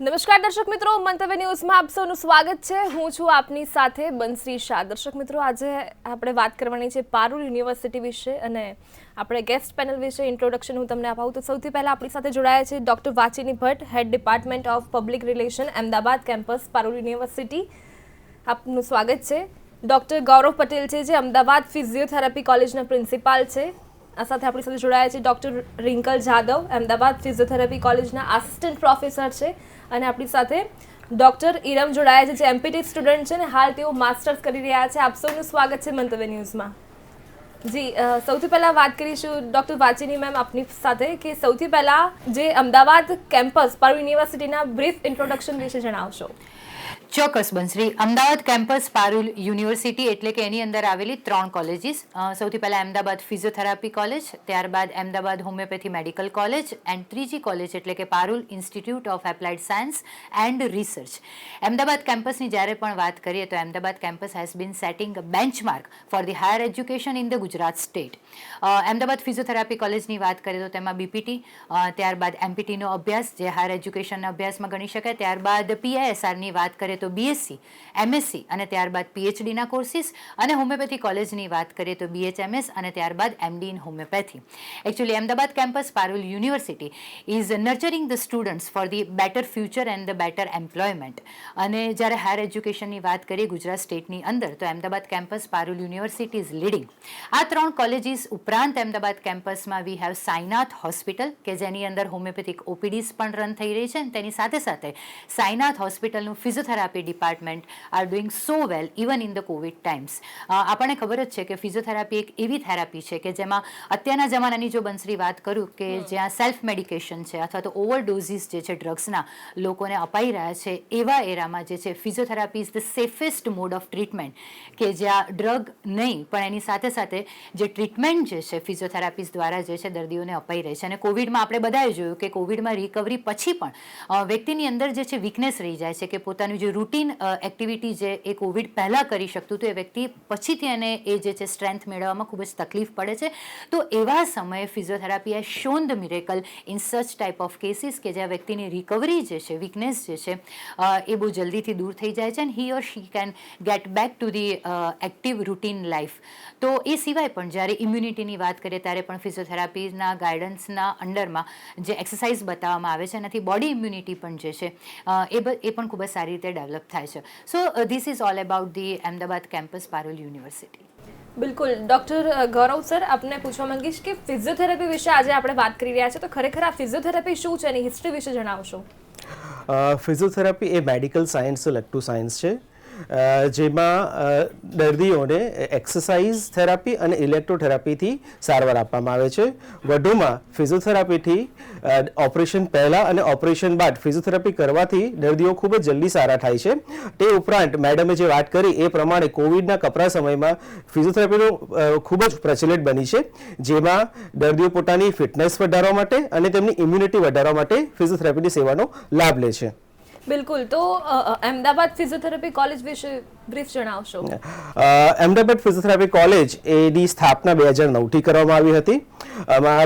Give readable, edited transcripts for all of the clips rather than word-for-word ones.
નમસ્કાર દર્શક મિત્રો, મંતવ્ય ન્યૂઝમાં આપ સૌનું સ્વાગત છે. હું છું આપની સાથે બંસરી શાહ. દર્શક મિત્રો, આજે આપણે વાત કરવાની છે પારુલ યુનિવર્સિટી વિશે અને આપણે ગેસ્ટ પેનલ વિશે ઇન્ટ્રોડક્શન હું તમને અપાવું તો સૌથી પહેલા આપણી સાથે જોડાયા છે doctor Vachini Bhatt, head department of public relation, Ahmedabad campus, Parul university. આપનું સ્વાગત છે. ડોક્ટર ગૌરવ પટેલ છે જે અમદાવાદ ફિઝિયોથેરાપી કોલેજના પ્રિન્સિપાલ છે. આ સાથે આપણી સાથે જોડાયા છે ડોક્ટર રિંકલ જાદવ, અમદાવાદ ફિઝિયોથેરાપી કોલેજના આસિસ્ટન્ટ પ્રોફેસર છે. અને આપણી સાથે ડોક્ટર ઈરમ જોડાયા છે જે એમપીટી સ્ટુડન્ટ છે ને હાલ તેઓ માસ્ટર્સ કરી રહ્યા છે. આપ સૌનું સ્વાગત છે મંતવ્ય ન્યૂઝમાં. જી, સૌથી પહેલાં વાત કરીશું ડોક્ટર વાચિની મેમ આપની સાથે કે સૌથી પહેલાં જે અમદાવાદ કેમ્પસ પારુલ યુનિવર્સિટીના બ્રીફ ઇન્ટ્રોડક્શન વિશે જણાવશો. ચોક્કસ બંસરી. અમદાવાદ કેમ્પસ પારુલ યુનિવર્સિટી એટલે કે એની અંદર આવેલી 3 કોલેજીસ. સૌથી પહેલાં અમદાવાદ ફિઝિયોથેરાપી કોલેજ, ત્યારબાદ Ahmedabad homeopathy medical college and ત્રીજી કોલેજ એટલે કે Parul institute of applied science and research. Ahmedabad કેમ્પસની જ્યારે પણ વાત કરીએ તો Ahmedabad campus has been setting a benchmark for the higher education in the Gujarat state. Ahmedabad physiotherapy કોલેજની વાત કરીએ તો તેમાં બીપીટી, ત્યારબાદ એમપીટીનો અભ્યાસ જે હાયર એજ્યુકેશનના અભ્યાસમાં ગણી શકાય, ત્યારબાદ પીઆઈએસઆરની વાત કરીએ તો બીએસસી, એમએસસી અને ત્યારબાદ પીએચડીના કોર્સિસ, અને હોમિયોપેથી કોલેજની વાત કરીએ તો બીએચએમએસ અને ત્યારબાદ MD in homeopathy. Actually Ahmedabad campus Parul university is nurturing the students for the better future and the better employment. અને જ્યારે હાયર એજ્યુકેશનની વાત કરીએ ગુજરાત સ્ટેટની અંદર તો Ahmedabad campus Parul university is leading. આ 3 કોલેજીસ ઉપરાંત અમદાવાદ કેમ્પસમાં વી હેવ સાઈનાથ હોસ્પિટલ કે જેની અંદર હોમિયોપેથિક ઓપીડીઝ પણ રન થઈ રહી છે અને તેની સાથે સાથે સાઈનાથ હોસ્પિટલનું physiotherapy department are doing so well even in the covid times. આપણને ખબર જ છે કે ફિઝિયોથેરાપી એક એવી થેરાપી છે કે જેમાં અત્યારના જમાનાની જો બંસરી વાત કરું કે જ્યાં સેલ્ફ મેડિકેશન છે અથવા તો ઓવરડોઝિસ જે છે ડ્રગ્સના લોકોને અપાઈ રહ્યા છે, એવા એરામાં જે છે physiotherapy is the safest mode of treatment કે જ્યાં ડ્રગ નહીં પણ એની સાથે સાથે જે ટ્રીટમેન્ટ જે છે ફિઝિયોથેરાપીસ દ્વારા જે છે દર્દીઓને અપાઈ રહી છે. અને કોવિડમાં આપણે બધાએ જોયું કે કોવિડમાં રિકવરી પછી પણ વ્યક્તિની અંદર જે છે વીકનેસ રહી જાય છે કે પોતાનું જે રૂટીન એક્ટિવિટી જે એ કોવિડ પહેલાં કરી શકતું તો એ વ્યક્તિ પછીથી એને એ જે છે સ્ટ્રેન્થ મેળવવામાં ખૂબ જ તકલીફ પડે છે. તો એવા સમયે physiotherapy has shown the miracle in such type of cases કે જ્યાં વ્યક્તિની રિકવરી જે છે વીકનેસ જે છે એ બહુ જલ્દીથી દૂર થઈ જાય છે and he or she can get back to the active routine life. તો એ સિવાય પણ જ્યારે ઇમ્યુનિટીની વાત કરીએ ત્યારે પણ ફિઝિયોથેરાપીના ગાઈડન્સના અંડરમાં જે એક્સરસાઇઝ બતાવવામાં આવે છે એનાથી બોડી ઇમ્યુનિટી પણ જે છે એ પણ ખૂબ જ સારી રીતે ડેવલપ થાય છે. So this is all about the Ahmedabad campus Parul university. બિલકુલ. ડોક્ટર ગૌરવ સર, આપને પૂછવા માંગીશ કે ફિઝિયોથેરાપી વિશે આજે આપણે વાત કરી રહ્યા છીએ તો ખરેખર આ ફિઝિયોથેરાપી શું છે એની હિસ્ટ્રી વિશે જણાવશો. ફિઝિયોથેરાપી એ મેડિકલ સાયન્સથી લગતું સાયન્સ છે જેમાં દર્દીઓને એક્સરસાઇઝ થેરાપી અને ઇલેક્ટ્રોથેરાપીથી સારવાર આપવામાં આવે છે. વધુમાં ફિઝિયોથેરાપીથી ઓપરેશન પહેલાં અને ઓપરેશન બાદ ફિઝિયોથેરાપી કરવાથી દર્દીઓ ખૂબ જ જલ્દી સારા થાય છે. તે ઉપરાંત મેડમે જે વાત કરી એ પ્રમાણે કોવિડના કપરા સમયમાં ફિઝિયોથેરાપીનો ખૂબ જ પ્રચલિત બની છે જેમાં દર્દીઓ પોતાની ફિટનેસ વધારવા માટે અને તેમની ઇમ્યુનિટી વધારવા માટે ફિઝિયોથેરાપીની સેવાનો લાભ લે છે. બિલકુલ. તો અમદાવાદ ફિઝિયોથેરાપી કોલેજ વિશે બ્રીફ જણાવશો. અમદાવાદ ફિઝિયોથેરાપી કોલેજ એની સ્થાપના 2009થી કરવામાં આવી હતી.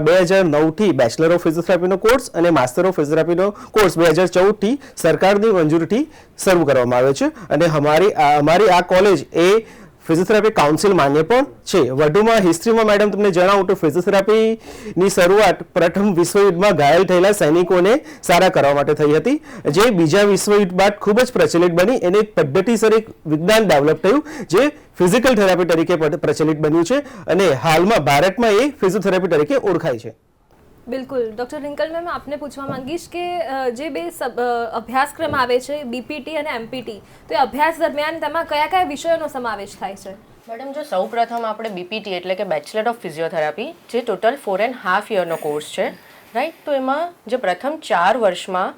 2009થી બેચલર ઓફ ફિઝિયોથેરાપીનો કોર્સ અને માસ્ટર ઓફ ફિઝિયોથેરાપીનો કોર્સ 2014થી સરકારની મંજૂરીથી શરૂ કરવામાં આવ્યો છે. અને અમારી આ કોલેજ એ ફિઝિયોથેરાપી કાઉન્સિલ માન્ય પણ છે. વધુમાં હિસ્ટ્રીમાં મેડમ તમને જણાવું તો ફિઝિયોથેરાપીની શરૂઆત પ્રથમ વિશ્વયુદ્ધમાં ઘાયલ થયેલા સૈનિકોને સારા કરવા માટે થઈ હતી જે બીજા વિશ્વયુદ્ધ બાદ ખૂબ જ પ્રચલિત બની. એને એક પદ્ધતિસર એક વિજ્ઞાન ડેવલપ થયું જે ફિઝિકલ થેરાપી તરીકે પ્રચલિત બન્યું છે અને હાલમાં ભારતમાં એ ફિઝિયોથેરાપી તરીકે ઓળખાય છે. બિલકુલ. ડૉક્ટર રિંકલ મેમ, આપને પૂછવા માંગીશ કે જે બે અભ્યાસક્રમ આવે છે બીપીટી અને એમપીટી, તો એ અભ્યાસ દરમિયાન તેમાં કયા કયા વિષયોનો સમાવેશ થાય છે. મેડમ, જો સૌ પ્રથમ આપણે બીપીટી એટલે કે બેચલર ઓફ ફિઝિયોથેરાપી જે ટોટલ 4.5 યરનો કોર્સ છે, રાઈટ. તો એમાં જે પ્રથમ 4 વર્ષમાં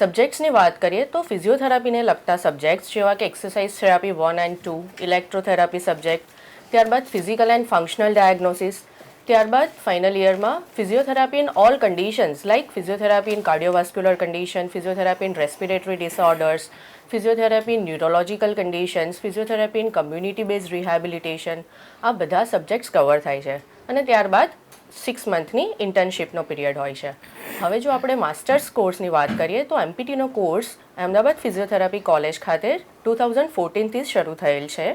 સબ્જેક્ટ્સની વાત કરીએ તો ફિઝિયોથેરાપીને લગતા સબ્જેક્ટ્સ જેવા કે exercise therapy 1 and 2, electrotherapy subject, ત્યારબાદ ફિઝિકલ એન્ડ ફંક્શનલ ડાયગ્નોસિસ, ત્યારબાદ ફાઇનલ યરમાં physiotherapy in all conditions like physiotherapy in cardiovascular condition, physiotherapy in respiratory disorders, physiotherapy in neurological conditions, physiotherapy in community based rehabilitation, આ બધા subjects cover થાય છે. અને ત્યારબાદ 6 મંથની ઇન્ટર્નશીપનો period હોય છે. હવે જો આપણે માસ્ટર્સ કોર્સની વાત કરીએ તો એમપીટીનો કોર્સ અમદાવાદ ફિઝિયોથેરાપી કોલેજ ખાતે 2014થી શરૂ થયેલ છે.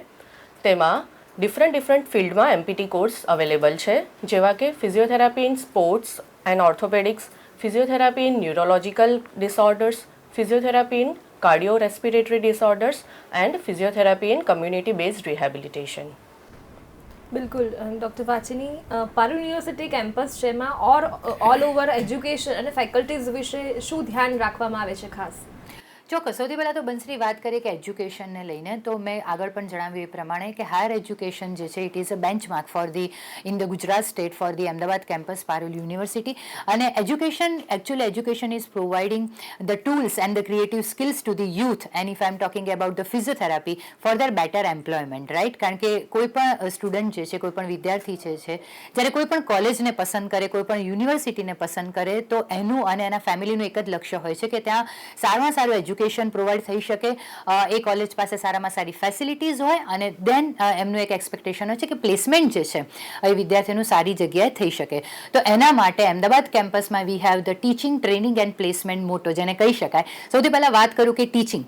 તેમાં ડિફરન્ટ ફિલ્ડમાં એમપીટી કોર્સ અવેલેબલ છે, જેવા કે physiotherapy in sports and orthopaedics, physiotherapy in neurological disorders, physiotherapy in cardio respiratory disorders and physiotherapy in community based rehabilitation. બિલકુલ doctor Vachini Parul university campus છે, એમાં ઓલ ઓવર એજ્યુકેશન અને ફેકલ્ટીઝ વિશે શું ધ્યાન રાખવામાં આવે છે ખાસ? ચોક્કસ. સૌથી પહેલાં તો બંસરી વાત કરીએ કે એજ્યુકેશનને લઈને, તો મેં આગળ પણ જણાવ્યું એ પ્રમાણે કે હાયર એજ્યુકેશન જે છે it is a benchmark for the in the Gujarat state for the Ahmedabad campus Parul university. અને education is providing the tools and the creative skills to the youth, and if I am talking about the physiotherapy for their better employment, right? કારણ કે કોઈ પણ student જે છે, કોઈ પણ વિદ્યાર્થી છે જ્યારે કોઈ પણ કોલેજને પસંદ કરે, કોઈ પણ યુનિવર્સિટીને પસંદ કરે, તો એનું અને એના ફેમિલીનું એક જ લક્ષ્ય હોય છે કે ત્યાં સારામાં સારું એજ્યુકેશન પ્રોવાઈડ થઈ શકે, એ કોલેજ પાસે સારામાં સારી ફેસિલિટીઝ હોય, અને દેન એમનું એક એક્સપેક્ટેશન હોય છે કે પ્લેસમેન્ટ જે છે એ વિદ્યાર્થીનું સારી જગ્યાએ થઈ શકે. તો એના માટે અમદાવાદ કેમ્પસમાં we have the teaching training and placement મોટો, જેને કહી શકાય. સૌથી પહેલાં વાત કરું કે ટીચિંગ,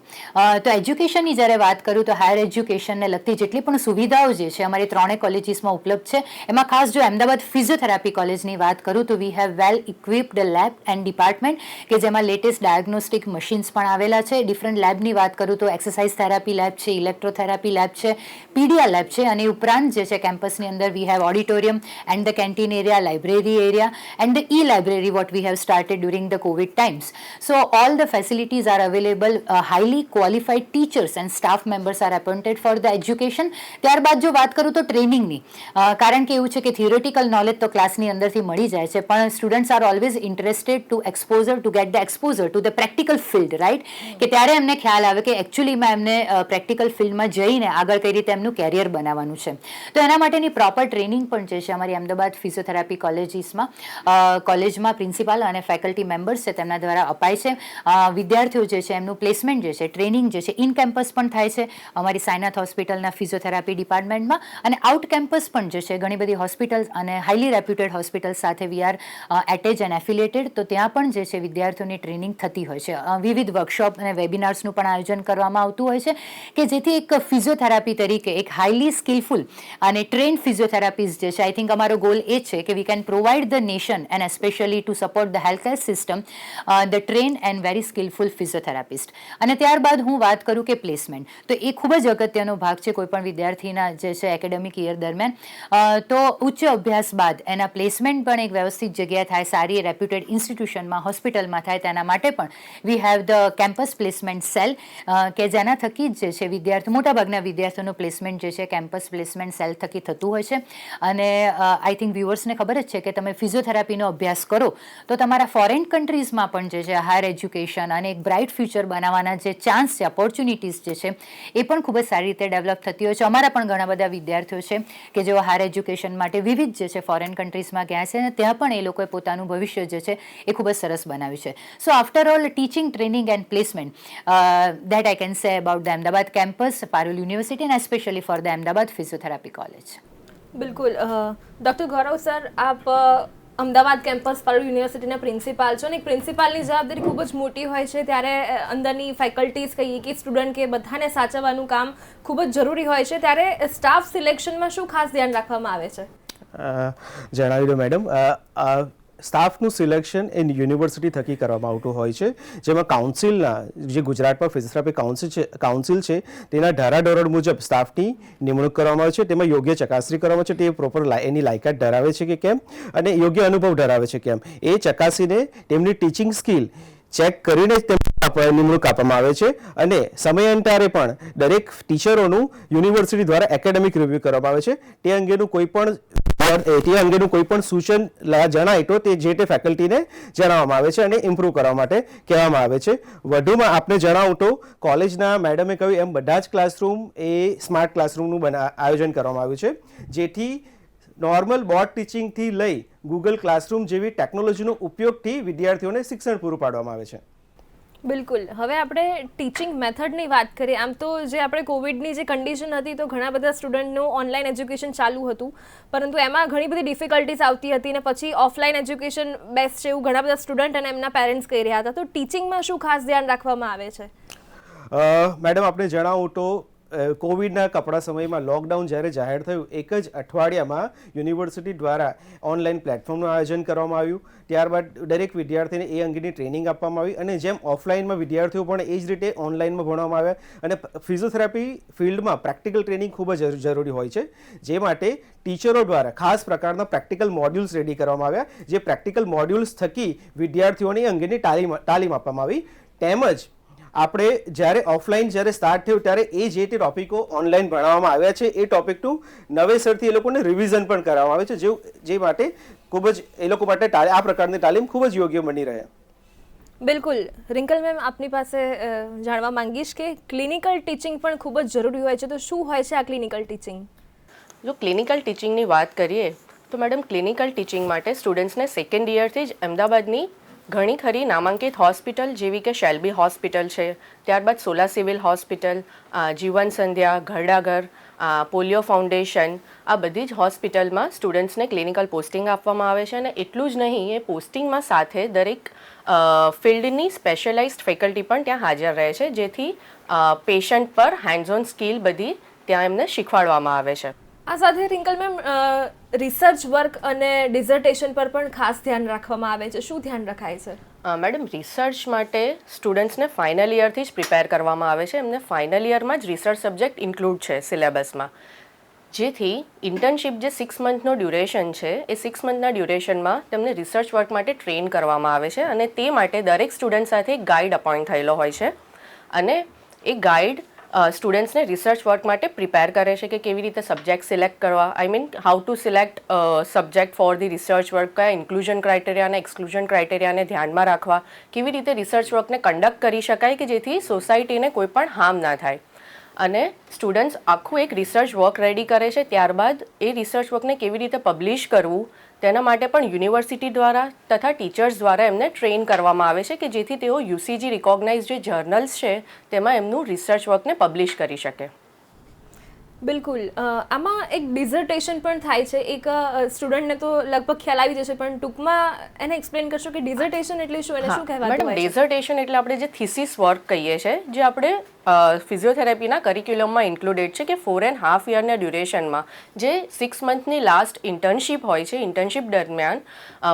તો એજ્યુકેશનની જ્યારે વાત કરું તો હાયર એજ્યુકેશનને લગતી જેટલી પણ સુવિધાઓ જે છે અમારી ત્રણેય કોલેજીસમાં ઉપલબ્ધ છે, એમાં ખાસ જો અમદાવાદ ફિઝિયોથેરાપી કોલેજની વાત કરું તો we have well equipped lab and department કે જેમાં લેટેસ્ટ ડાયગ્નોસ્ટિક મશીન્સ પણ આવેલા છે. ડિફરન્ટ લેબની વાત કરું તો એક્સરસાઇઝ થેરાપી લેબ છે, ઇલેક્ટ્રોથેરાપી લેબ છે, પીડીઆર લેબ છે, અને ઉપરાંત જે છે કેમ્પસની અંદર we have auditorium and the canteen area, library area and the library what we have started during the covid times. So all the facilities are available. Highly qualified teachers and staff members are appointed for the education. ત્યારબાદ જો વાત કરું તો ટ્રેનિંગની, કારણ કે એવું છે કે થિયોરિટિકલ નોલેજ તો ક્લાસની અંદરથી મળી જાય છે, પણ students are always interested to get the exposure to the practical field, right? કે ત્યારે એમને ખ્યાલ આવે કે એકચ્યુઅલીમાં એમને પ્રેક્ટિકલ ફિલ્ડમાં જઈને આગળ કઈ રીતે એમનું કેરિયર બનાવવાનું છે. તો એના માટેની પ્રોપર ટ્રેનિંગ પણ જે છે અમારી અમદાવાદ ફિઝિયોથેરાપી કોલેજમાં પ્રિન્સિપાલ અને ફેકલ્ટી મેમ્બર્સ છે તેમના દ્વારા અપાય છે. વિદ્યાર્થીઓ જે છે એમનું પ્લેસમેન્ટ જે છે, ટ્રેનિંગ જે છે ઇન કેમ્પસ પણ થાય છે અમારી સાયનાથ હોસ્પિટલના ફિઝિયોથેરાપી ડિપાર્ટમેન્ટમાં, અને આઉટ કેમ્પસ પણ જે છે ઘણી બધી હોસ્પિટલ્સ અને હાઈલી રેપ્યુટેડ હોસ્પિટલ્સ સાથે we are attach and affiliated. તો ત્યાં પણ જે છે વિદ્યાર્થીઓની ટ્રેનિંગ થતી હોય છે. વિવિધ વર્કશોપ અને વેબિનાર્સનું પણ આયોજન કરવામાં આવતું હોય છે કે જેથી એક ફિઝિયોથેરાપી તરીકે એક હાઈલી સ્કિલફુલ અને ટ્રેન્ડ ફિઝિયોથેરાપીસ્ટ જે છે, આઈ થિંક અમારો ગોલ એ છે કે we can provide the nation and especially to support the health care system the train and very skilful physiotherapist. અને ત્યારબાદ હું વાત કરું કે પ્લેસમેન્ટ, તો એ ખૂબ જ અગત્યનો ભાગ છે કોઈપણ વિદ્યાર્થીના જે છે એકેડેમિક યર દરમિયાન. તો ઉચ્ચ અભ્યાસ બાદ એના પ્લેસમેન્ટ પણ એક વ્યવસ્થિત જગ્યાએ થાય, સારી રેપ્યુટેડ ઇન્સ્ટિટ્યુશનમાં, હોસ્પિટલમાં થાય, તેના માટે પણ we have the campus placement cell કે જેના થકી જ જે છે મોટાભાગના વિદ્યાર્થીઓનું પ્લેસમેન્ટ જે છે કેમ્પસ પ્લેસમેન્ટ સેલ થકી થતું હોય છે. અને આઈ થિંક વ્યુઅર્સને ખબર જ છે કે તમે ફિઝિયોથેરાપીનો અભ્યાસ કરો તો તમારા ફોરેન કન્ટ્રીઝમાં પણ જે છે હાયર એજ્યુકેશન અને એક બ્રાઇટ ફ્યુચર બનાવવાના જે ચાન્સ છે, ઓપોર્ચ્યુનિટીઝ જે છે એ પણ ખૂબ જ સારી રીતે ડેવલપ થતી હોય છે. અમારા પણ ઘણા બધા વિદ્યાર્થીઓ છે કે જેઓ હાયર એજ્યુકેશન માટે વિવિધ જે છે ફોરેન કન્ટ્રીઝમાં ગયા છે, અને ત્યાં પણ એ લોકોએ પોતાનું ભવિષ્ય જે છે એ ખૂબ જ સરસ બનાવ્યું છે. So after all teaching, training and placement that I can say about the Ahmedabad campus, Parul University, and especially for the Ahmedabad Physiotherapy College. બિલકુલ. ડૉક્ટર ગૌરવ સર, આપ અમદાવાદ કેમ્પસ પારુલ યુનિવર્સિટીના પ્રિન્સિપાલ છો, અને પ્રિન્સિપાલની જવાબદારી ખૂબ જ મોટી હોય છે, ત્યારે અંદરની ફેકલ્ટીઝ કહીએ કે સ્ટુડન્ટ કે બધાને સાચવવાનું કામ ખૂબ જ જરૂરી હોય છે, ત્યારે સ્ટાફ સિલેક્શનમાં શું ખાસ ધ્યાન રાખવામાં આવે છે? જણાવી દો મેડમ. સ્ટાફનું સિલેક્શન એ યુનિવર્સિટી થકી કરવામાં આવતું હોય છે, જેમાં કાઉન્સિલના જે ગુજરાતમાં ફિઝિયોથેરાપી કાઉન્સિલ છે તેના ધારાધોરણ મુજબ સ્ટાફની નિમણૂક કરવામાં આવે છે. તેમાં યોગ્ય ચકાસણી કરવામાં આવે છે, તે પ્રોપર એની લાયકાત ધરાવે છે કે કેમ, અને યોગ્ય અનુભવ ધરાવે છે કેમ, એ ચકાસીને તેમની ટીચિંગ સ્કિલ ચેક કરીને જ નિમણૂક આપવામાં આવે છે. અને સમયાંતરે પણ દરેક ટીચરોનું યુનિવર્સિટી દ્વારા એકેડેમિક રિવ્યૂ કરવામાં આવે છે. તે અંગેનું કોઈ પણ સૂચન જણાય તો તે જે તે ફેકલ્ટીને જણાવવામાં આવે છે અને ઇમ્પ્રૂવ કરવા માટે કહેવામાં આવે છે. વધુમાં આપને જણાવું તો કોલેજના મેડમે કહ્યું એમ બધા જ ક્લાસરૂમ એ સ્માર્ટ ક્લાસરૂમનું આયોજન કરવામાં આવ્યું છે, જેથી નોર્મલ બોર્ડ ટીચિંગથી લઈ ગૂગલ ક્લાસરૂમ જેવી ટેકનોલોજીનો ઉપયોગથી વિદ્યાર્થીઓને શિક્ષણ પૂરું પાડવામાં આવે છે. બિલકુલ. હવે આપણે ટીચિંગ મેથડની વાત કરીએ. આમ તો જે આપણે કોવિડની જે કન્ડિશન હતી તો ઘણા બધા સ્ટુડન્ટનું ઓનલાઈન એજ્યુકેશન ચાલુ હતું, પરંતુ એમાં ઘણી બધી ડિફિકલ્ટીઝ આવતી હતી ને પછી ઓફલાઈન એજ્યુકેશન બેસ્ટ છે એવું ઘણા બધા સ્ટુડન્ટ અને એમના પેરેન્ટ્સ કહી રહ્યા હતા. તો ટીચિંગમાં શું ખાસ ધ્યાન રાખવામાં આવે છે? મેડમ, આપણે જણાવું તો કોવિડના કપડા સમયમાં લોકડાઉન જ્યારે જાહેર થયું, એક જ અઠવાડિયામાં યુનિવર્સિટી દ્વારા ઓનલાઈન પ્લેટફોર્મનું આયોજન કરવામાં આવ્યું. ત્યારબાદ દરેક વિદ્યાર્થીને એ અંગેની ટ્રેનિંગ આપવામાં આવી અને જેમ ઓફલાઈનમાં વિદ્યાર્થીઓ પણ એ જ રીતે ઓનલાઈનમાં ભણવામાં આવ્યા. અને ફિઝિયોથેરાપી ફિલ્ડમાં પ્રેક્ટિકલ ટ્રેનિંગ ખૂબ જ જરૂરી હોય છે, જે માટે ટીચરો દ્વારા ખાસ પ્રકારના પ્રેક્ટિકલ મોડ્યુલ્સ રેડી કરવામાં આવ્યા, જે પ્રેક્ટિકલ મોડ્યુલ્સ થકી વિદ્યાર્થીઓને એ અંગેની તાલીમ આપવામાં આવી. તેમજ આપણે જ્યારે ઓફલાઈન જ્યારે સ્ટાર્ટ થયું ત્યારે એ જે તે ટોપિકો ઓનલાઈન ભણાવવામાં આવ્યા છે એ ટોપિકનું નવેસરથી એ લોકોને રિવિઝન પણ કરવામાં આવે છે, જે માટે ખૂબ જ એ લોકો માટે આ પ્રકારની તાલીમ ખૂબ જ યોગ્ય બની રહે. બિલકુલ. રિંકલ મેમ, આપની પાસે જાણવા માંગીશ કે ક્લિનિકલ ટીચિંગ પણ ખૂબ જ જરૂરી હોય છે, તો શું હોય છે આ ક્લિનિકલ ટીચિંગ? જો ક્લિનિકલ ટીચિંગની વાત કરીએ તો મેડમ, ક્લિનિકલ ટીચિંગ માટે સ્ટુડન્ટ્સને સેકન્ડ યરથી જ અમદાવાદની ઘણી ખરી નામાંકિત હોસ્પિટલ જેવી કે શેલ્બી હોસ્પિટલ છે, ત્યારબાદ સોલા સિવિલ હોસ્પિટલ, જીવન સંધ્યા, ઘરડાઘર, પોલિયો ફાઉન્ડેશન, આ બધી જ હોસ્પિટલમાં સ્ટુડન્ટ્સને ક્લિનિકલ પોસ્ટિંગ આપવામાં આવે છે. અને એટલું જ નહીં, એ પોસ્ટિંગમાં સાથે દરેક ફિલ્ડની સ્પેશિયલાઇઝ્ડ ફેકલ્ટી પણ ત્યાં હાજર રહે છે, જેથી પેશન્ટ પર હેન્ડ્સ ઓન સ્કિલ બધી ત્યાં એમને શીખવાડવામાં આવે છે. આ સાથે રિંકલ મેમ, રિસર્ચ વર્ક અને ડિઝર્ટેશન પર પણ ખાસ ધ્યાન રાખવામાં આવે છે. શું ધ્યાન રખાય છે? મેડમ, રિસર્ચ માટે સ્ટુડન્ટ્સને ફાઇનલ યરથી જ પ્રિપેર કરવામાં આવે છે. એમને ફાઇનલ યરમાં જ રિસર્ચ સબ્જેક્ટ ઇન્ક્લુડ છે સિલેબસમાં, જેથી ઇન્ટર્નશીપ જે 6 મંથનો ડ્યુરેશન છે એ 6 મંથના ડ્યુરેશનમાં તેમને રિસર્ચ વર્ક માટે ટ્રેન કરવામાં આવે છે. અને તે માટે દરેક સ્ટુડન્ટ સાથે એક ગાઈડ અપોઇન્ટ થયેલો હોય છે અને એ ગાઈડ સ્ટુડન્ટ્સને રિસર્ચ વર્ક માટે પ્રિપેર કરે છે કે કેવી રીતે સબ્જેક્ટ સિલેક્ટ કરવા, I mean how to select subject for the research work, કયા ઇન્ક્લુઝન ક્રાઇટેરિયા અને એક્સક્લુઝન ક્રાઇટેરિયાને ધ્યાનમાં રાખવા, કેવી રીતે રિસર્ચ વર્કને કન્ડક્ટ કરી શકાય કે જેથી સોસાયટીને કોઈ પણ હાર્મ ના થાય. અને સ્ટુડન્ટ્સ આખું એક રિસર્ચ વર્ક રેડી કરે છે. ત્યારબાદ એ રિસર્ચ વર્કને કેવી રીતે પબ્લિશ કરવું તેના માટે પણ યુનિવર્સિટી દ્વારા તથા ટીચર્સ દ્વારા એમને ટ્રેન કરવામાં આવે છે કે જેથી તેઓ યુસીજી રિકોગ્નાઇઝ જે જર્નલ્સ છે તેમાં એમનું રિસર્ચ વર્કને પબ્લિશ કરી શકે. બિલકુલ. આમાં એક ડિઝર્ટેશન પણ થાય છે. એક સ્ટુડન્ટને તો લગભગ ખ્યાલ આવી જશે, પણ ટૂંકમાં એને એક્સપ્લેન કરશો કે ડિઝર્ટેશન એટલે શું, એને શું કહેવાતું મેડમ, હોય છે? ડિઝર્ટેશન એટલે આપણે જે થીસીસ વર્ક કહીએ છીએ, જે આપણે ફિઝિયોથેરાપીના કરિક્યુલમમાં ઇન્ક્લુડેડ છે કે 4.5 યરના ડ્યુરેશનમાં જે 6 મંથની લાસ્ટ ઇન્ટર્નશીપ હોય છે, ઇન્ટર્નશીપ દરમિયાન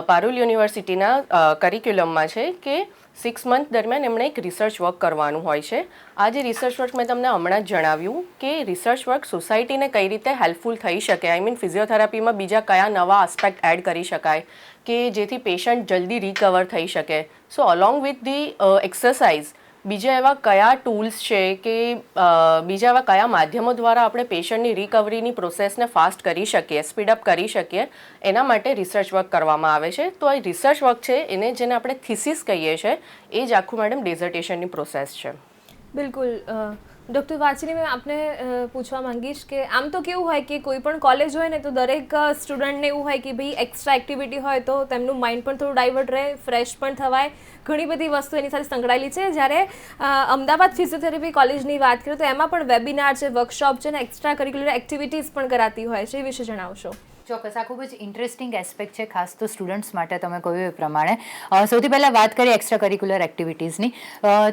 પારુલ યુનિવર્સિટીના કરિક્યુલમમાં છે કે 6 મંથ દરમિયાન એમણે એક રિસર્ચ વર્ક કરવાનું હોય છે. આ જે રિસર્ચ વર્ક મેં તમને હમણાં જ જણાવ્યું કે રિસર્ચ વર્ક સોસાયટીને કઈ રીતે હેલ્પફુલ થઈ શકે, આઈ મીન ફિઝિયોથેરાપીમાં બીજા કયા નવા આસ્પેક્ટ એડ કરી શકાય કે જેથી પેશન્ટ જલ્દી રિકવર થઈ શકે. સો અલોંગ વિથ ધી એક્સરસાઇઝ બીજા એવા કયા ટૂલ્સ છે કે બીજા એવા કયા માધ્યમો દ્વારા આપણે પેશન્ટની રિકવરીની પ્રોસેસને ફાસ્ટ કરી શકીએ, સ્પીડઅપ કરી શકીએ, એના માટે રિસર્ચ વર્ક કરવામાં આવે છે. તો આ રિસર્ચ વર્ક છે એને જેને આપણે થીસીસ કહીએ છીએ, એ જ આખું મેડમ ડિઝર્ટેશનની પ્રોસેસ છે. બિલકુલ. ડૉક્ટર વાચની મેં આપને પૂછવા માંગીશ કે આમ તો કેવું હોય કે કોઈ પણ કોલેજ હોય ને તો દરેક સ્ટુડન્ટને એવું હોય કે ભાઈ એક્સ્ટ્રા એક્ટિવિટી હોય તો તેમનું માઇન્ડ પણ થોડું ડાયવર્ટ રહે, ફ્રેશ પણ થવાય, ઘણી બધી વસ્તુ એની સાથે સંકળાયેલી છે. જ્યારે અમદાવાદ ફિઝિયોથેરાપી કોલેજની વાત કરીએ તો એમાં પણ વેબિનાર છે, વર્કશોપ છે ને એક્સ્ટ્રા કરિક્યુલર એક્ટિવિટીઝ પણ કરાતી હોય છે, એ વિશે જણાવશો? ચોક્કસ. આ ખૂબ જ ઇન્ટરેસ્ટિંગ એસ્પેક્ટ છે, ખાસ તો સ્ટુડન્ટ્સ માટે. તમે કહ્યું એ પ્રમાણે સૌથી પહેલાં વાત કરીએ એક્સ્ટ્રા કરિક્યુલર એક્ટિવિટીઝની,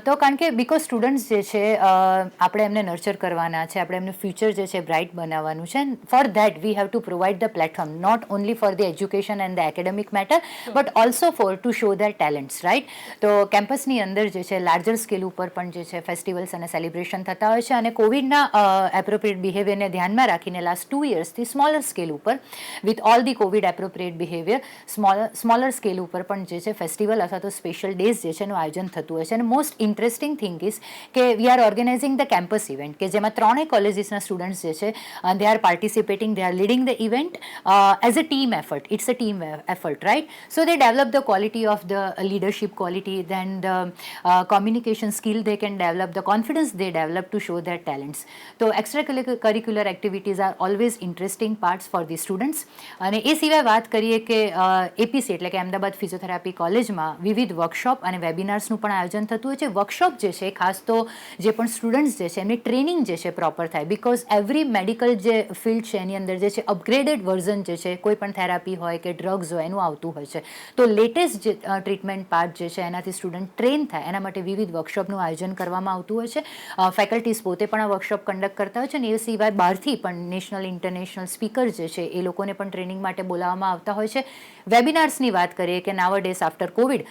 તો કારણ કે બિકોઝ સ્ટુડન્ટ્સ જે છે આપણે એમને નર્ચર કરવાના છે, આપણે એમનું ફ્યુચર જે છે બ્રાઇટ બનાવવાનું છે. And for that we have to provide the platform not only for the education and the academic matter but also for to show their talents, right? તો કેમ્પસની અંદર જે છે લાર્જર સ્કેલ ઉપર પણ જે છે ફેસ્ટિવલ્સ અને સેલિબ્રેશન થતા હોય છે. અને કોવિડના એપ્રોપ્રિએટ બિહેવિયરને ધ્યાનમાં રાખીને લાસ્ટ 2 યર્સથી સ્મોલર સ્કેલ ઉપર with all the COVID appropriate behavior smaller scale ઉપર પણ જે છે ફેસ્ટિવલ અથવા તો સ્પેશિયલ ડેઝ જે છે એનું આયોજન થતું હોય છે. અને મોસ્ટ ઇન્ટરેસ્ટિંગ થિંગ ઇઝ કે we are organising the campus event કે જેમાં 3 કોલેજીસના સ્ટુડન્ટ્સ જે છે they are participating, they are leading the event as a team effort. It's a team effort, right? So they develop the quality of the leadership quality, then the communication skill they can develop, the confidence they develop to show their talents. So extracurricular activities are always interesting parts for the students. Students. અને એ સિવાય વાત કરીએ કે APC એટલે કે Ahmedabad physiotherapy કોલેજમાં વિવિધ workshop અને વેબિનાર્સનું પણ આયોજન થતું હોય છે. વર્કશોપ જે છે ખાસ તો જે પણ સ્ટુડન્ટ્સ જે છે એમની ટ્રેનિંગ જે છે પ્રોપર થાય, બિકોઝ એવરી મેડિકલ જે ફિલ્ડ છે એની અંદર જે છે અપગ્રેડેડ વર્ઝન જે છે કોઈ પણ થેરાપી હોય કે ડ્રગ્સ હોય એનું આવતું હોય છે. તો લેટેસ્ટ જે ટ્રીટમેન્ટ પાર્ટ જે છે એનાથી સ્ટુડન્ટ ટ્રેન થાય એના માટે વિવિધ વર્કશોપનું આયોજન કરવામાં આવતું હોય છે. ફેકલ્ટીઝ પોતે પણ આ વર્કશોપ કન્ડક્ટ કરતા હોય છે અને એ સિવાય બહારથી પણ નેશનલ ઇન્ટરનેશનલ સ્પીકર જે છે એ લોકોને પણ ટ્રેનિંગ માટે બોલાવવામાં આવતા હોય છે. વેબિનાર્સની વાત કરીએ કે nowadays after covid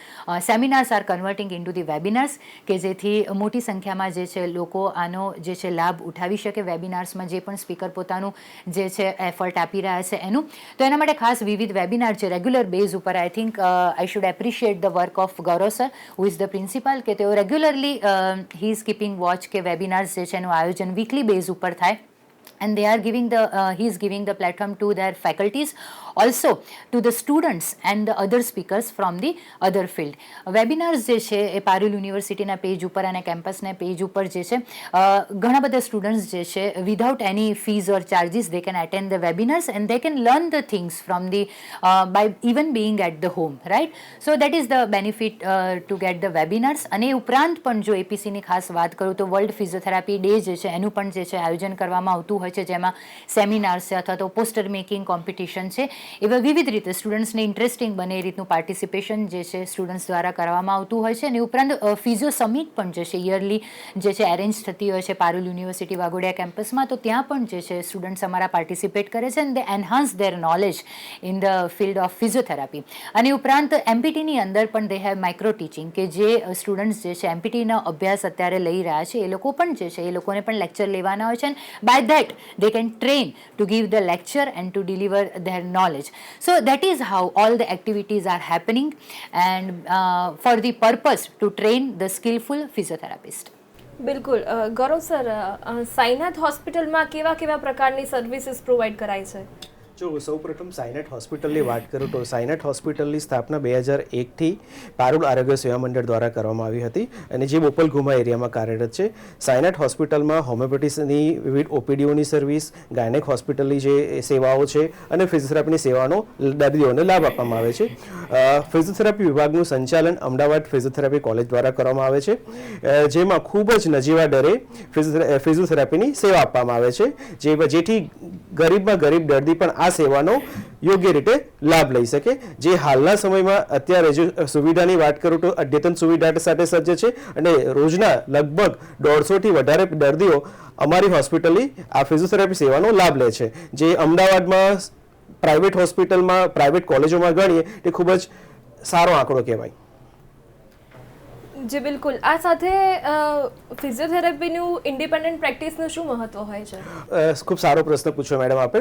seminars are converting into the webinars, કે જેથી મોટી સંખ્યામાં જે છે લોકો આનો જે છે લાભ ઉઠાવી શકે. વેબિનાર્સમાં જે પણ સ્પીકર પોતાનું જે છે એફર્ટ આપી રહ્યા છે એનું, તો એના માટે ખાસ વિવિધ વેબિનાર છે રેગ્યુલર બેઝ ઉપર. I think I should appreciate the work of Gaurav sir, who is the principal, કે તેઓ regularly he is keeping watch કે વેબિનાર્સ જે છે એનું આયોજન વીકલી બેઝ ઉપર થાય. And they are giving he is giving the platform to their faculties, also to the students and the other speakers from the other field. Webinars જે છે એ પારુલ યુનિવર્સિટીના પેજ ઉપર અને કેમ્પસના પેજ ઉપર જે છે ઘણા બધા સ્ટુડન્ટ્સ જે છે without any fees or charges they can attend the webinars and they can learn the things from the by even being at the home, right? So that is the benefit to get the webinars. અને એ ઉપરાંત પણ જો એપીસીની ખાસ વાત કરું તો world physiotherapy day જે છે એનું પણ જે છે આયોજન કરવામાં આવતું હોય છે, જેમાં સેમિનાર્સ છે અથવા તો પોસ્ટર મેકિંગ કોમ્પિટિશન છે, એવા વિવિધ રીતે સ્ટુડન્ટ્સને ઇન્ટરેસ્ટિંગ બને એ રીતનું પાર્ટિસિપેશન જે છે સ્ટુડન્ટ્સ દ્વારા કરવામાં આવતું હોય છે. અને ઉપરાંત ફિઝિયો સમિટ પણ જે છે યરલી જે છે એરેન્જ થતી હોય છે પારુલ યુનિવર્સિટી વાઘોડિયા કેમ્પસમાં, તો ત્યાં પણ જે છે સ્ટુડન્ટ્સ અમારા પાર્ટિસિપેટ કરે છે અને they enhance their knowledge in the field of physiotherapy. અને ઉપરાંત એમપીટીની અંદર પણ દે હેવ માઇક્રો ટીચિંગ, કે જે સ્ટુડન્ટ્સ જે છે એમપીટીનો અભ્યાસ અત્યારે લઈ રહ્યા છે એ લોકો પણ જે છે એ લોકોને પણ લેક્ચર લેવાના હોય છે. અને by that they can train to give the lecture and to deliver their knowledge. So that is how all the activities are happening and for the purpose to train the skillful physiotherapist. બિલકુલ. ગૌરવ sir, Sainath હોસ્પિટલમાં કેવા કેવા પ્રકારની services provide કરાય છે? જો સૌપ્રથમ સાયનેટ હોસ્પિટલની વાત કરું તો સાયનેટ હોસ્પિટલની સ્થાપના 2001થી પારુલ આરોગ્ય સેવા મંડળ દ્વારા કરવામાં આવી હતી અને જે બોપલ ગુમા એરિયામાં કાર્યરત છે. સાયનેટ હોસ્પિટલમાં હોમિયોપેથીની વિવિધ ઓપીડીઓની સર્વિસ, ગાયનેક હોસ્પિટલની જે સેવાઓ છે અને ફિઝિયોથેરાપીની સેવાનો દર્દીઓને લાભ આપવામાં આવે છે. ફિઝિયોથેરાપી વિભાગનું સંચાલન અમદાવાદ ફિઝિયોથેરાપી કોલેજ દ્વારા કરવામાં આવે છે, જેમાં ખૂબ જ નજીવા દરે ફિઝિયોથેરાપીની સેવા આપવામાં આવે છે, જેથી ગરીબમાં ગરીબ દર્દી પણ આ સેવાનો યોગ્ય રીતે લાભ લઈ શકે. જે હાલના સમયમાં અત્યારે જો સુવિધાની વાત કરું તો અદ્યતન સુવિધા સાથે સજ્જ છે અને રોજના લગભગ 150થી વધારે દર્દીઓ અમારી હોસ્પિટલની આ ફિઝિયોથેરાપી સેવાનો લાભ લે છે, જે અમદાવાદમાં પ્રાઇવેટ હોસ્પિટલમાં, પ્રાઇવેટ કોલેજોમાં ગણીએ તે ખૂબ જ સારો આંકડો કહેવાય. જી બિલકુલ. આ સાથે ફિઝિયોથેરાપીનું ઇન્ડિપેન્ડન્ટ પ્રેક્ટિસનું શું મહત્વ હોય છે? ખૂબ સારો પ્રશ્ન પૂછ્યો મેડમ આપે.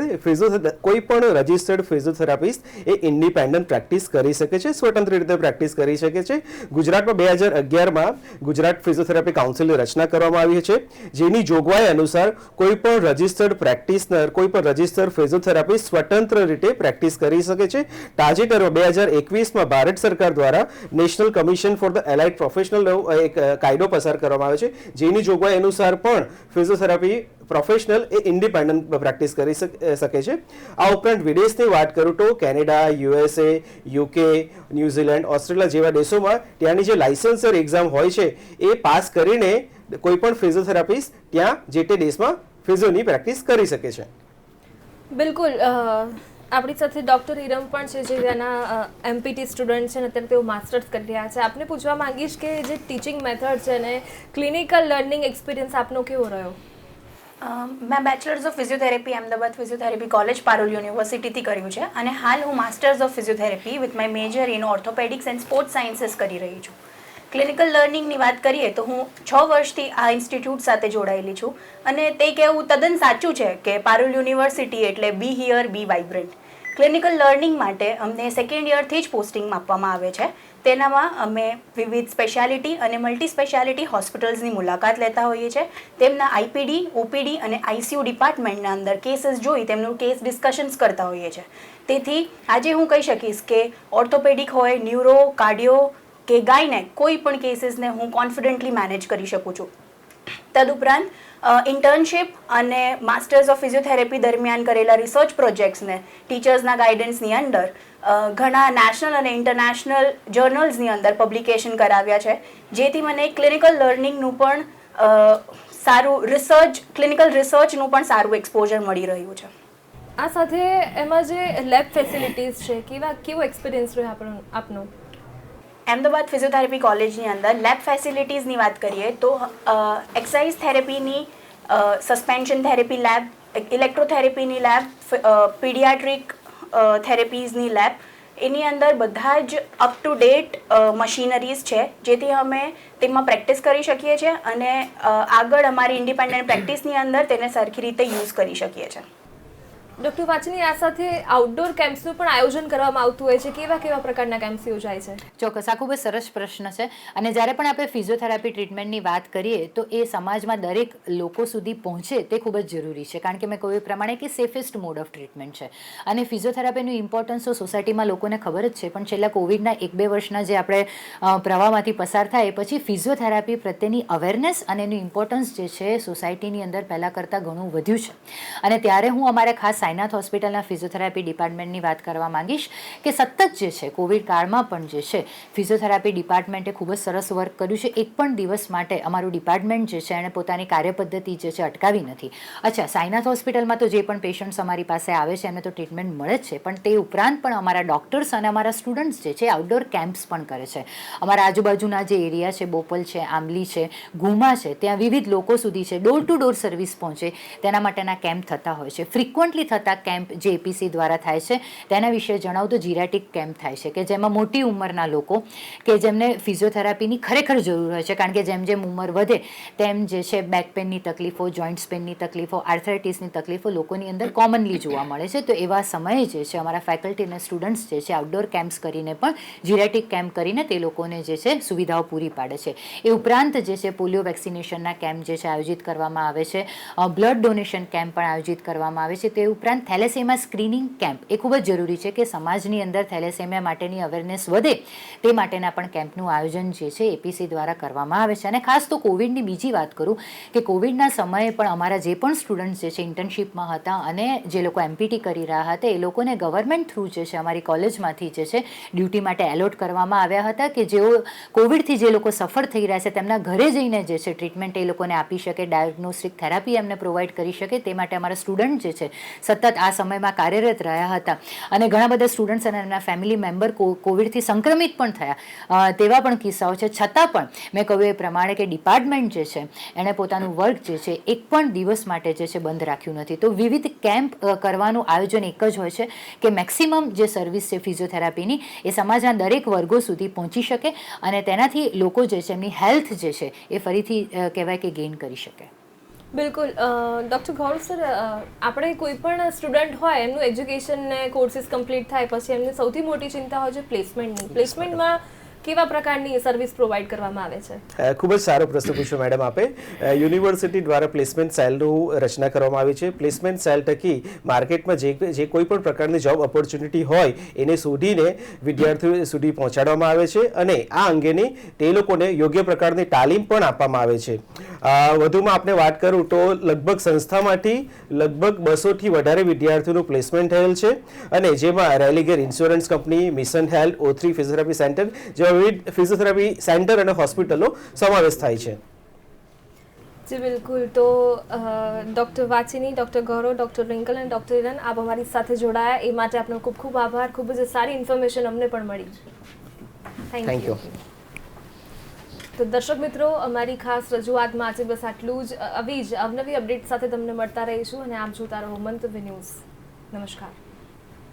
કોઈ પણ રજિસ્ટર્ડ ફિઝિયોથેરાપિસ્ટ એ ઇન્ડિપેન્ડન્ટ પ્રેક્ટિસ કરી શકે છે, સ્વતંત્ર રીતે પ્રેક્ટિસ કરી શકે છે. ગુજરાતમાં 2011માં ગુજરાત ફિઝિયોથેરાપી કાઉન્સિલની રચના કરવામાં આવી છે, જેની જોગવાઈ અનુસાર કોઈ પણ રજિસ્ટર્ડ પ્રેક્ટિશનર, કોઈ પણ રજિસ્ટર્ડ ફિઝિયોથેરાપિસ્ટ સ્વતંત્ર રીતે પ્રેક્ટિસ કરી શકે છે. તાજેતરમાં 2021માં ભારત સરકાર દ્વારા national commission for the allied professional એક કાયદો પસાર કરવામાં આવ્યો છે, જેની જોગવાઈ અનુસાર પણ ફિઝિયોથેરાપી પ્રોફેશનલ એ ઇન્ડિપેન્ડન્ટ પ્રેક્ટિસ કરી શકે છે. આ ઉપરાંત વિદેશની વાત કરું તો Canada, USA, UK, New Zealand, Australia જેવા દેશોમાં ત્યાંની જે લાઇસન્સર એક્ઝામ હોય છે એ પાસ કરીને કોઈ પણ ફિઝિયોથેરાપિસ્ટ ત્યાં જે તે દેશમાં ફિઝિયોની પ્રેક્ટિસ કરી શકે છે. બિલકુલ. આપણી સાથે ડૉક્ટર હિરમ પણ છે, જે એના એમપીટી સ્ટુડન્ટ છે અને અત્યારે તેઓ માસ્ટર્સ કરી રહ્યા છે. આપને પૂછવા માંગીશ કે જે ટીચિંગ મેથડ છે અને ક્લિનિકલ લર્નિંગ એક્સપિરિયન્સ આપનો કેવો રહ્યો? મેં bachelors of physiotherapy Ahmedabad physiotherapy college Parul યુનિવર્સિટીથી કર્યું છે અને હાલ હું masters of physiotherapy with my major in orthopaedics and sports sciences કરી રહી છું. ક્લિનિકલ લર્નિંગની વાત કરીએ તો હું 6 વર્ષથી આ ઇન્સ્ટિટ્યૂટ સાથે જોડાયેલી છું અને તે કહેવું તદ્દન સાચું છે કે પારુલ યુનિવર્સિટી એટલે be here be vibrant. Clinical learning માટે અમને સેકન્ડ યરથી જ પોસ્ટિંગ આપવામાં આવે છે. તેનામાં અમે વિવિધ સ્પેશિયાલિટી અને મલ્ટી સ્પેશિયાલિટી હોસ્પિટલ્સની મુલાકાત લેતા હોઈએ છીએ. તેમના આઈપીડી, ઓપીડી અને આઈસીયુ ડિપાર્ટમેન્ટના અંદર કેસીસ જોઈ તેમનું કેસ ડિસ્કશન્સ કરતા હોઈએ છીએ. તેથી આજે હું કહી શકીશ કે ઓર્થોપેડિક હોય, ન્યુરો, કાર્ડિયો કે ગાયનેક કોઈ પણ કેસીસને હું કોન્ફિડન્ટલી મેનેજ કરી શકું છું. તદુપરાંત ઇન્ટર્નશિપ અને માસ્ટર્સ ઓફ ફિઝિયોથેરાપી દરમિયાન કરેલા રિસર્ચ પ્રોજેક્ટ્સને ટીચર્સના ગાઈડન્સની અંદર ઘણા નેશનલ અને ઇન્ટરનેશનલ જર્નલ્સની અંદર પબ્લિકેશન કરાવ્યા છે, જેથી મને ક્લિનિકલ લર્નિંગનું પણ સારું ક્લિનિકલ રિસર્ચનું પણ સારું એક્સપોઝર મળી રહ્યું છે. આ સાથે એમાં જે લેબ ફેસિલિટીઝ છે કેવો એક્સપિરિયન્સ રહ્યો આપનો? અમદાવાદ ફિઝિયોથેરાપી કોલેજની અંદર લેબ ફેસિલિટીઝની વાત કરીએ તો એક્સરસાઇઝ થેરેપીની સસ્પેન્શન થેરેપી લેબ, ઇલેક્ટ્રોથેરેપીની લેબ, પીડિયાટ્રિક થેરેપીઝની લેબ, એની અંદર બધા જ અપ ટુ ડેટ મશીનરીઝ છે, જેથી અમે તેમાં પ્રેક્ટિસ કરી શકીએ છીએ અને આગળ અમારી ઇન્ડિપેન્ડન્ટ પ્રેક્ટિસની અંદર તેને સરખી રીતે યુઝ કરી શકીએ છીએ. ડૉક્ટર વાચની, આ સાથે આઉટડોર કેમ્પ્સનું પણ આયોજન કરવામાં આવતું હોય છે. કેવા પ્રકારના કેમ્પ્સ યોજાય છે? ચોક્કસ, આ ખૂબ જ સરસ પ્રશ્ન છે. અને જ્યારે પણ આપણે ફિઝિયોથેરાપી ટ્રીટમેન્ટની વાત કરીએ તો એ સમાજમાં દરેક લોકો સુધી પહોંચે તે ખૂબ જ જરૂરી છે, કારણ કે મેં કહ્યું એ પ્રમાણે કે સેફેસ્ટ મોડ ઓફ ટ્રીટમેન્ટ છે. અને ફિઝિયોથેરાપીનું ઇમ્પોર્ટન્સ તો સોસાયટીમાં લોકોને ખબર જ છે, પણ છેલ્લા કોવિડના 1-2 વર્ષના જે આપણે પ્રવાહમાંથી પસાર થાય પછી ફિઝિયોથેરાપી પ્રત્યેની અવેરનેસ અને એનું ઇમ્પોર્ટન્સ જે છે સોસાયટીની અંદર પહેલાં કરતાં ઘણું વધ્યું છે. અને ત્યારે હું અમારે ખાસ સાઈનાથ હોસ્પિટલના ફિઝિયોથેરાપી ડિપાર્ટમેન્ટની વાત કરવા માંગીશ કે સતત જે છે કોવિડ કાળમાં પણ જે છે ફિઝિયોથેરાપી ડિપાર્ટમેન્ટે ખૂબ જ સરસ વર્ક કર્યું છે. એક પણ દિવસ માટે અમારું ડિપાર્ટમેન્ટ જે છે એણે પોતાની કાર્યપદ્ધતિ જે છે અટકાવી નથી. અચ્છા, સાઈનાથ હોસ્પિટલમાં તો જે પણ પેશન્ટ્સ અમારી પાસે આવે છે એમને તો ટ્રીટમેન્ટ મળે જ છે, પણ તે ઉપરાંત પણ અમારા ડૉક્ટર્સ અને અમારા સ્ટુડન્ટ્સ જે છે આઉટડોર કેમ્પ્સ પણ કરે છે. અમારા આજુબાજુના જે એરિયા છે, બોપલ છે, આંબલી છે, ઘુમા છે, ત્યાં વિવિધ લોકો સુધી છે ડોર ટુ ડોર સર્વિસ પહોંચે તેના માટેના કેમ્પ થતા હોય છે. ફ્રિકવન્ટલી થતા કેમ્પ જે એપીસી દ્વારા થાય છે તેના વિશે જણાવું તો જીરાટિક કેમ્પ થાય છે કે જેમાં મોટી ઉંમરના લોકો કે જેમને ફિઝિયોથેરાપીની ખરેખર જરૂર હોય છે, કારણ કે જેમ જેમ ઉંમર વધે તેમ જે છે બેક પેનની તકલીફો, જોઇન્ટ્સ પેનની તકલીફો, આર્થરાઇટિસની તકલીફો લોકોની અંદર કોમનલી જોવા મળે છે. તો એવા સમયે જે છે અમારા ફેકલ્ટી અને સ્ટુડન્ટ્સ જે છે આઉટડોર કેમ્પ્સ કરીને પણ જીરાટિક કેમ્પ કરીને તે લોકોને જે છે સુવિધાઓ પૂરી પાડે છે. એ ઉપરાંત જે છે પોલિયો વેક્સિનેશનના કેમ્પ જે છે આયોજિત કરવામાં આવે છે, બ્લડ ડોનેશન કેમ્પ પણ આયોજિત કરવામાં આવે છે. તે ઉપરાંત થેલેસેમિયા સ્ક્રીનિંગ કેમ્પ એ ખૂબ જ જરૂરી છે કે સમાજની અંદર થેલેસેમિયા માટેની અવેરનેસ વધે તે માટેના પણ કેમ્પનું આયોજન જે છે એપીસી દ્વારા કરવામાં આવે છે. અને ખાસ તો કોવિડની બીજી વાત કરું કે કોવિડના સમયે પણ અમારા જે પણ સ્ટુડન્ટ્સ જે છે ઇન્ટર્નશીપમાં હતા અને જે લોકો એમપીટી કરી રહ્યા હતા એ લોકોને ગવર્મેન્ટ થ્રુ જે છે અમારી કોલેજમાંથી જે છે ડ્યુટી માટે એલોટ કરવામાં આવ્યા હતા કે જેઓ કોવિડથી જે લોકો સફર થઈ રહ્યા છે તેમના ઘરે જઈને જે છે ટ્રીટમેન્ટ એ લોકોને આપી શકે, ડાયગ્નોસ્ટિક થેરાપી એમને પ્રોવાઈડ કરી શકે. તે માટે અમારા સ્ટુડન્ટ જે છે સતત આ સમયમાં કાર્યરત રહ્યા હતા અને ઘણા બધા સ્ટુડન્ટ્સ અને એમના ફેમિલી મેમ્બર કોવિડથી સંક્રમિત પણ થયા તેવા પણ કિસ્સાઓ છે. છતાં પણ મેં કહ્યું એ પ્રમાણે કે ડિપાર્ટમેન્ટ જે છે એણે પોતાનું વર્ક જે છે એક પણ દિવસ માટે જે છે બંધ રાખ્યું નથી. તો વિવિધ કેમ્પ કરવાનું આયોજન એક જ હોય છે કે મેક્સિમમ જે સર્વિસ છે ફિઝિયોથેરાપીની એ સમાજના દરેક વર્ગો સુધી પહોંચી શકે અને તેનાથી લોકો જે છે એમની હેલ્થ જે છે એ ફરીથી કહેવાય કે ગેઇન કરી શકે. બિલકુલ. ડૉક્ટર ગૌરવ સર, આપણે કોઈ પણ સ્ટુડન્ટ હોય એમનું એજ્યુકેશન ને કોર્સિસ કમ્પ્લીટ થાય પછી એમની સૌથી મોટી ચિંતા હોય છે પ્લેસમેન્ટની. પ્લેસમેન્ટમાં કેવા પ્રકારની સર્વિસ પ્રોવાઈડ કરવામાં આવે છે? ખૂબ જ સારો પ્રશ્ન પૂછ્યો મેડમ આપે. યુનિવર્સિટી દ્વારા પ્લેસમેન્ટ સેલનું રચના કરવામાં આવી છે. પ્લેસમેન્ટ સેલ થકી માર્કેટમાં જે કોઈ પણ પ્રકારની જોબ ઓપોર્ચ્યુનિટી હોય એને શોધીને વિદ્યાર્થીઓ સુધી પહોંચાડવામાં આવે છે અને આ અંગેની તે લોકોને યોગ્ય પ્રકારની તાલીમ પણ આપવામાં આવે છે. વધુમાં આપણે વાત કરું તો લગભગ સંસ્થામાંથી લગભગ 200થી વધારે વિદ્યાર્થીઓનું પ્લેસમેન્ટ થયેલ છે અને જેમાં Religare insurance company, mission health, O3 physiotherapy centre જેવા વિવિધ ફિઝિયોથેરાપી સેન્ટર અને હોસ્પિટલો સમાવેશ થાય છે. જી બિલકુલ. તો ડૉક્ટર વાચીની, ડૉક્ટર ગૌરવ, ડૉક્ટર રિંકલ અને ડૉક્ટર હિરન આપ અમારી સાથે જોડાયા એ માટે આપનો ખૂબ ખૂબ આભાર. ખૂબ જ સારી ઇન્ફોર્મેશન અમને પણ મળી. Thank you. તો દર્શક મિત્રો, અમારી ખાસ રજૂઆતમાં આજે બસ આટલું જ. આવી જ અવનવી અપડેટ સાથે તમને મળતા રહીશું અને આપ જોતા રહો મંતવ્ય ન્યૂઝ. નમસ્કાર.